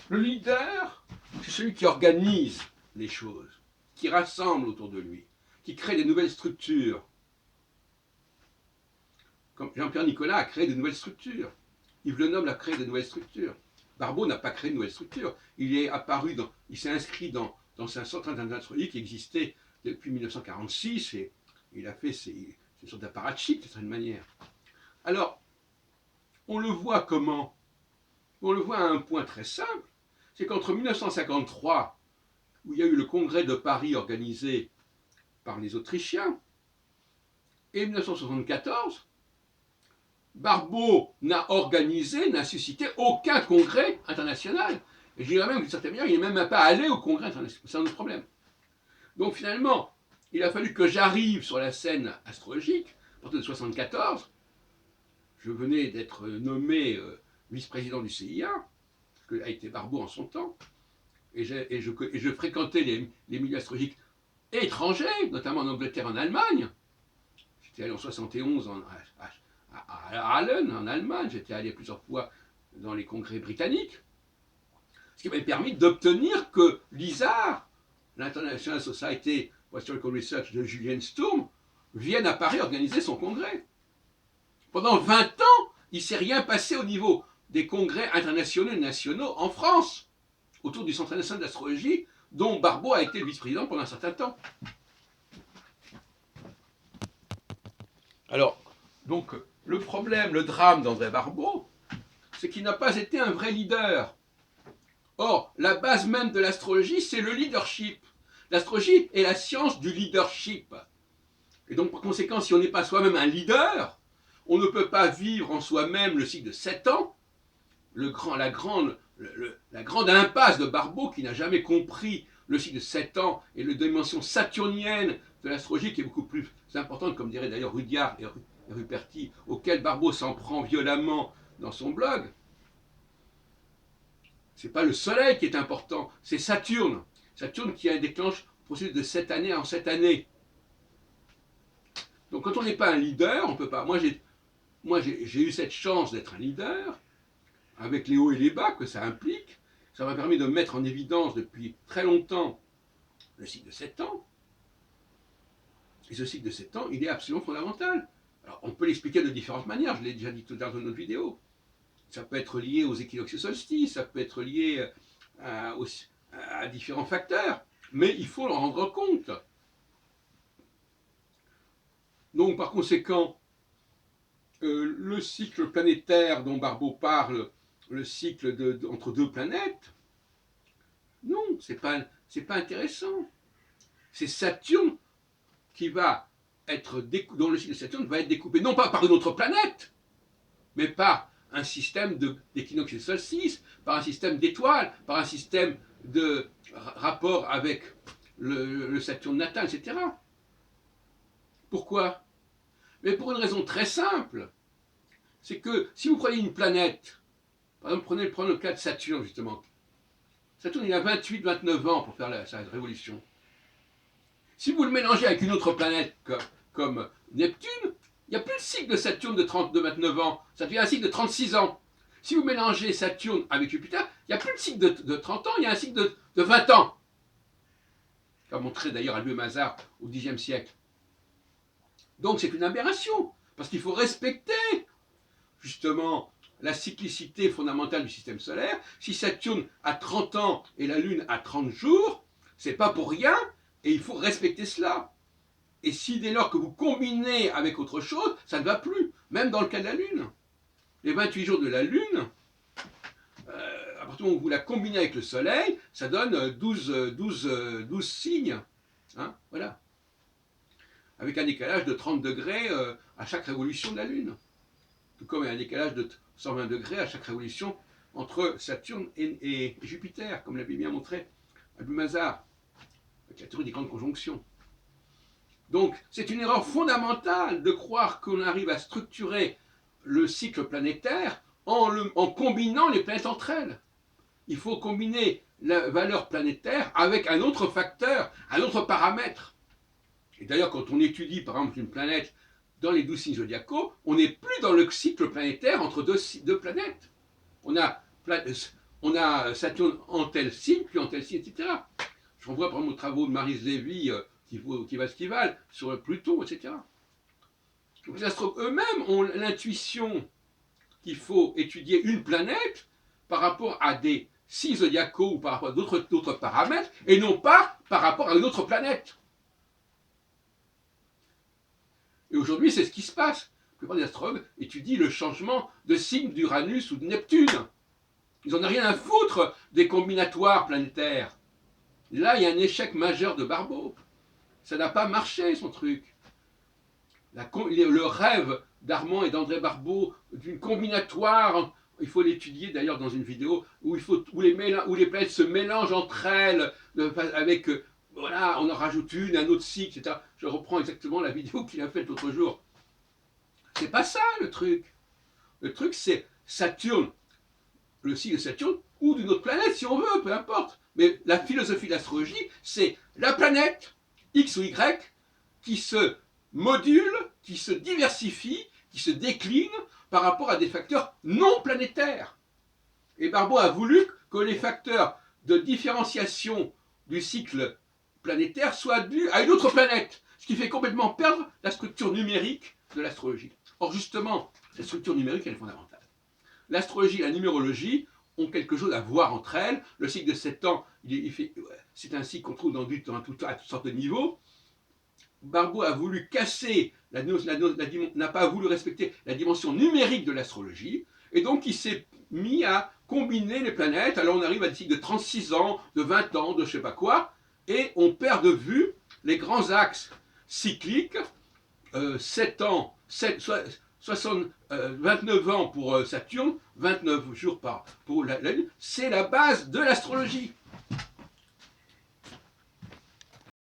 Le leader, c'est celui qui organise les choses, qui rassemble autour de lui, qui crée des nouvelles structures. Comme Jean-Pierre Nicolas a créé de nouvelles structures. Yves Lenoble a créé de nouvelles structures. Barbeau n'a pas créé de nouvelles structures. Il s'est inscrit dans un centre international qui existait depuis 1946 et il a fait une sorte d'apparatchik de certaine manière. Alors, on le voit comment? On le voit à un point très simple, c'est qu'entre 1953, où il y a eu le congrès de Paris organisé par les Autrichiens, et 1974, Barbeau n'a organisé, n'a suscité aucun congrès international. Et je dirais même d'une certaine manière, il n'est même pas allé au congrès international. C'est un autre problème. Donc finalement, il a fallu que j'arrive sur la scène astrologique, à partir de 1974. Je venais d'être nommé vice-président du CIA, ce que a été Barbeau en son temps. Et je fréquentais les milieux astrologiques étrangers, notamment en Angleterre, en Allemagne. J'étais allé en 71 à Halle, en Allemagne. J'étais allé plusieurs fois dans les congrès britanniques. Ce qui m'avait permis d'obtenir que l'ISAR, l'International Society for Astrological Research de Julian Sturm, vienne à Paris organiser son congrès. Pendant 20 ans, il ne s'est rien passé au niveau des congrès internationaux et nationaux en France, autour du Centre international d'astrologie, dont Barbeau a été le vice-président pendant un certain temps. Alors, donc, le problème, le drame d'André Barbeau, c'est qu'il n'a pas été un vrai leader. Or, la base même de l'astrologie, c'est le leadership. L'astrologie est la science du leadership. Et donc, par conséquent, si on n'est pas soi-même un leader, on ne peut pas vivre en soi-même le cycle de 7 ans, la grande impasse de Barbeau qui n'a jamais compris le cycle de 7 ans et la dimension saturnienne de l'astrologie qui est beaucoup plus importante, comme dirait d'ailleurs Rudyard et Ruperti, auquel Barbeau s'en prend violemment dans son blog. Ce n'est pas le Soleil qui est important, c'est Saturne. Saturne qui déclenche le processus de 7 années en 7 années. Donc quand on n'est pas un leader, on ne peut pas. Moi j'ai eu cette chance d'être un leader, avec les hauts et les bas que ça implique. Ça m'a permis de mettre en évidence depuis très longtemps le cycle de 7 ans. Et ce cycle de 7 ans, il est absolument fondamental. Alors, on peut l'expliquer de différentes manières, je l'ai déjà dit tout dans une autre vidéo. Ça peut être lié aux équinoxes et solstices, ça peut être lié à différents facteurs, mais il faut en rendre compte. Donc, par conséquent, le cycle planétaire dont Barbeau parle, le cycle entre deux planètes, non, c'est pas intéressant. C'est Saturne qui va être dont le cycle de Saturne va être découpé non pas par une autre planète, mais par un système d'équinoxes et de solstices, par un système d'étoiles, par un système de rapport avec le Saturne natal, etc. Pourquoi? Mais pour une raison très simple. C'est que si vous prenez une planète, par exemple, prenez le cas de Saturne, justement. Saturne, il a 28-29 ans pour faire sa révolution. Si vous le mélangez avec une autre planète comme Neptune, il n'y a plus de cycle de Saturne de 29 ans, ça devient un cycle de 36 ans. Si vous mélangez Saturne avec Jupiter, il n'y a plus de cycle de 30 ans, il y a un cycle de 20 ans. Qu'a montré d'ailleurs Albert Mazar au Xe siècle. Donc c'est une aberration, parce qu'il faut respecter justement la cyclicité fondamentale du système solaire. Si Saturne a 30 ans et la Lune a 30 jours, c'est pas pour rien, et il faut respecter cela. Et si dès lors que vous combinez avec autre chose, ça ne va plus, même dans le cas de la Lune. Les 28 jours de la Lune, à partir du moment où vous la combinez avec le Soleil, ça donne 12 signes. Hein, voilà. Avec un décalage de 30 degrés à chaque révolution de la Lune. Tout comme un décalage de 120 degrés à chaque révolution entre Saturne et Jupiter, comme l'avait bien montré Albert Mazar, avec la théorie des grandes conjonctions. Donc, c'est une erreur fondamentale de croire qu'on arrive à structurer le cycle planétaire en combinant les planètes entre elles. Il faut combiner la valeur planétaire avec un autre facteur, un autre paramètre. Et d'ailleurs, quand on étudie par exemple une planète dans les 12 signes zodiacaux, on n'est plus dans le cycle planétaire entre deux planètes. On on a Saturne en tel signe, puis en tel signe, etc. Je renvoie par exemple aux travaux de Maryse Lévy, qui va ce qui valent, sur le Pluton, etc. Donc les astrologues eux-mêmes ont l'intuition qu'il faut étudier une planète par rapport à des signes zodiacaux ou par rapport à d'autres paramètres, et non pas par rapport à une autre planète. Et aujourd'hui, c'est ce qui se passe. La plupart des astrologues étudient le changement de signe d'Uranus ou de Neptune. Ils n'en ont rien à foutre des combinatoires planétaires. Là, il y a un échec majeur de Barbeau. Ça n'a pas marché, son truc. Le rêve d'Armand et d'André Barbeau d'une combinatoire, il faut l'étudier d'ailleurs dans une vidéo, où les planètes se mélangent entre elles, avec, voilà, on en rajoute une, un autre cycle, etc. Je reprends exactement la vidéo qu'il a faite l'autre jour. C'est pas ça le truc. Le truc, c'est Saturne, le signe de Saturne, ou d'une autre planète si on veut, peu importe. Mais la philosophie de l'astrologie, c'est la planète, X ou Y, qui se module, qui se diversifie, qui se décline par rapport à des facteurs non planétaires. Et Barbeau a voulu que les facteurs de différenciation du cycle planétaire soient dus à une autre planète, ce qui fait complètement perdre la structure numérique de l'astrologie. Or justement, cette structure numérique, elle est fondamentale. L'astrologie et la numérologie ont quelque chose à voir entre elles. Le cycle de 7 ans, c'est un cycle qu'on trouve à toutes sortes de niveaux. Barbeau a voulu casser, n'a pas voulu respecter la dimension numérique de l'astrologie, et donc il s'est mis à combiner les planètes. Alors on arrive à des cycles de 36 ans, de 20 ans, de je sais pas quoi, et on perd de vue les grands axes cycliques, 7 ans, 29 ans pour Saturne, 29 jours pour la Lune, c'est la base de l'astrologie.